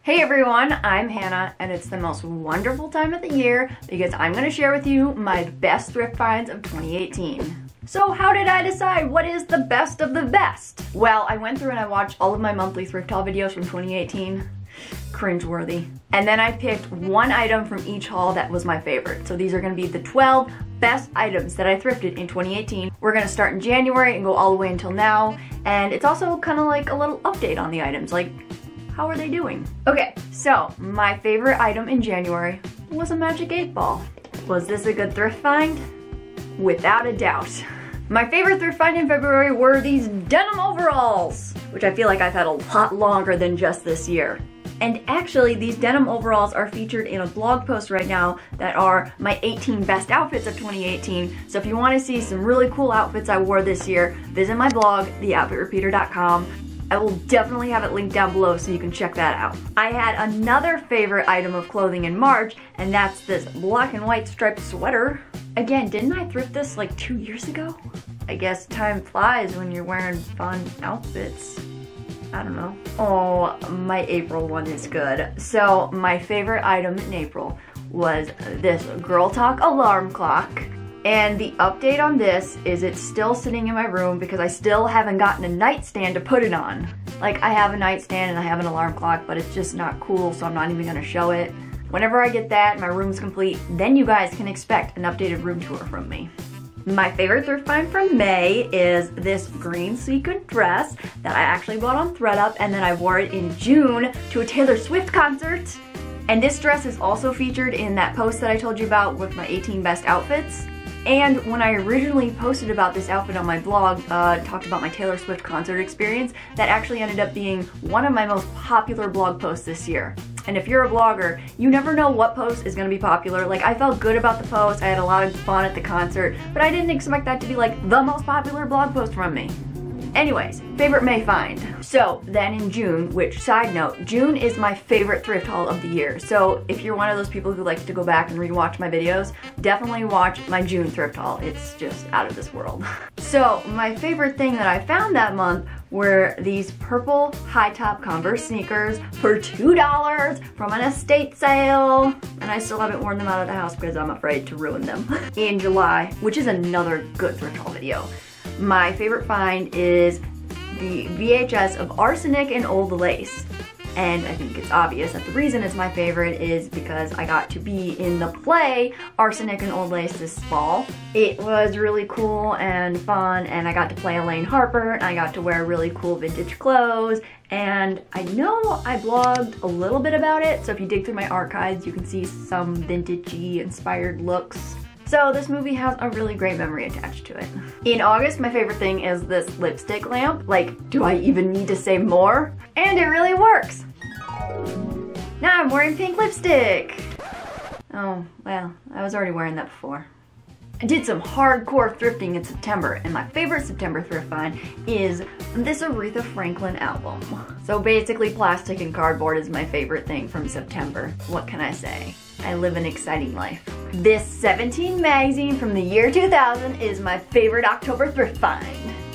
Hey everyone, I'm Hannah, and it's the most wonderful time of the year because I'm going to share with you my best thrift finds of 2018. So how did I decide what is the best of the best? Well, I went through and I watched all of my monthly thrift haul videos from 2018. Cringeworthy. And then I picked one item from each haul that was my favorite. So these are going to be the 12 best items that I thrifted in 2018. We're going to start in January and go all the way until now. And it's also kind of like a little update on the items, like how are they doing? Okay, so my favorite item in January was a Magic 8 Ball. Was this a good thrift find? Without a doubt. My favorite thrift find in February were these denim overalls, which I feel like I've had a lot longer than just this year. And actually, these denim overalls are featured in a blog post right now that are my 18 best outfits of 2018. So if you want to see some really cool outfits I wore this year, visit my blog, theoutfitrepeater.com. I will definitely have it linked down below so you can check that out. I had another favorite item of clothing in March, and that's this black and white striped sweater. Again, didn't I thrift this like 2 years ago? I guess time flies when you're wearing fun outfits. I don't know. Oh, my April one is good. So my favorite item in April was this Girl Talk alarm clock. And the update on this is it's still sitting in my room because I still haven't gotten a nightstand to put it on. Like, I have a nightstand and I have an alarm clock, but it's just not cool, so I'm not even gonna show it. Whenever I get that and my room's complete, then you guys can expect an updated room tour from me. My favorite thrift find from May is this green sequin dress that I actually bought on ThredUp, and then I wore it in June to a Taylor Swift concert. And this dress is also featured in that post that I told you about with my 18 best outfits. And when I originally posted about this outfit on my blog, talked about my Taylor Swift concert experience, that actually ended up being one of my most popular blog posts this year. And if you're a blogger, you never know what post is going to be popular. Like, I felt good about the post, I had a lot of fun at the concert, but I didn't expect that to be like the most popular blog post from me. Anyways, favorite May find. So then in June, which side note, June is my favorite thrift haul of the year. So if you're one of those people who likes to go back and rewatch my videos, definitely watch my June thrift haul. It's just out of this world. So my favorite thing that I found that month were these purple high top Converse sneakers for $2 from an estate sale. And I still haven't worn them out of the house because I'm afraid to ruin them. In July, which is another good thrift haul video. My favorite find is the VHS of Arsenic and Old Lace. And I think it's obvious that the reason it's my favorite is because I got to be in the play Arsenic and Old Lace this fall. It was really cool and fun, and I got to play Elaine Harper, and I got to wear really cool vintage clothes, and I know I blogged a little bit about it, so if you dig through my archives you can see some vintage-y inspired looks. So this movie has a really great memory attached to it. In August, my favorite thing is this lipstick lamp. Like, do I even need to say more? And it really works. Now I'm wearing pink lipstick. Oh, well, I was already wearing that before. I did some hardcore thrifting in September, and my favorite September thrift find is this Aretha Franklin album. So basically, plastic and cardboard is my favorite thing from September. What can I say? I live an exciting life. This 17 magazine from the year 2000 is my favorite October thrift find.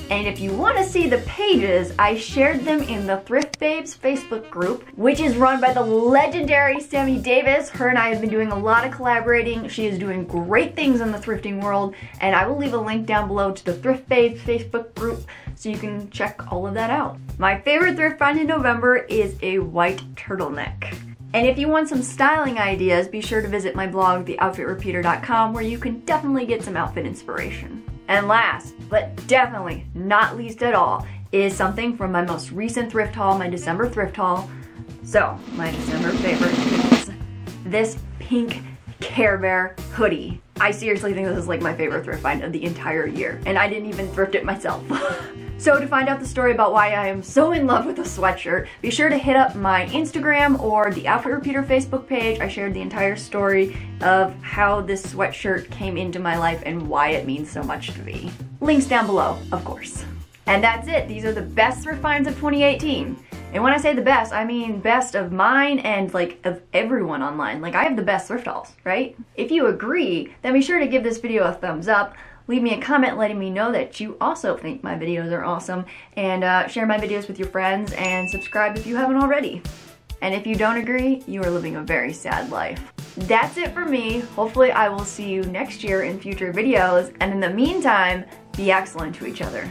And if you want to see the pages, I shared them in the Thrift Babes Facebook group, which is run by the legendary Sammy Davis. Her and I have been doing a lot of collaborating. She is doing great things in the thrifting world, and I will leave a link down below to the Thrift Babes Facebook group so you can check all of that out. My favorite thrift find in November is a white turtleneck. And if you want some styling ideas, be sure to visit my blog, theoutfitrepeater.com, where you can definitely get some outfit inspiration. And last, but definitely not least at all, is something from my most recent thrift haul, my December thrift haul. So, my December favorite is this pink Care Bear hoodie. I seriously think this is like my favorite thrift find of the entire year, and I didn't even thrift it myself. So to find out the story about why I am so in love with the sweatshirt, be sure to hit up my Instagram or the Outfit Repeater Facebook page. I shared the entire story of how this sweatshirt came into my life and why it means so much to me. Links down below, of course. And that's it. These are the best thrift finds of 2018. And when I say the best, I mean best of mine and like of everyone online. Like, I have the best thrift hauls, right? If you agree, then be sure to give this video a thumbs up. Leave me a comment letting me know that you also think my videos are awesome, and share my videos with your friends, and subscribe if you haven't already. And if you don't agree, you are living a very sad life. That's it for me. Hopefully I will see you next year in future videos, and in the meantime, be excellent to each other.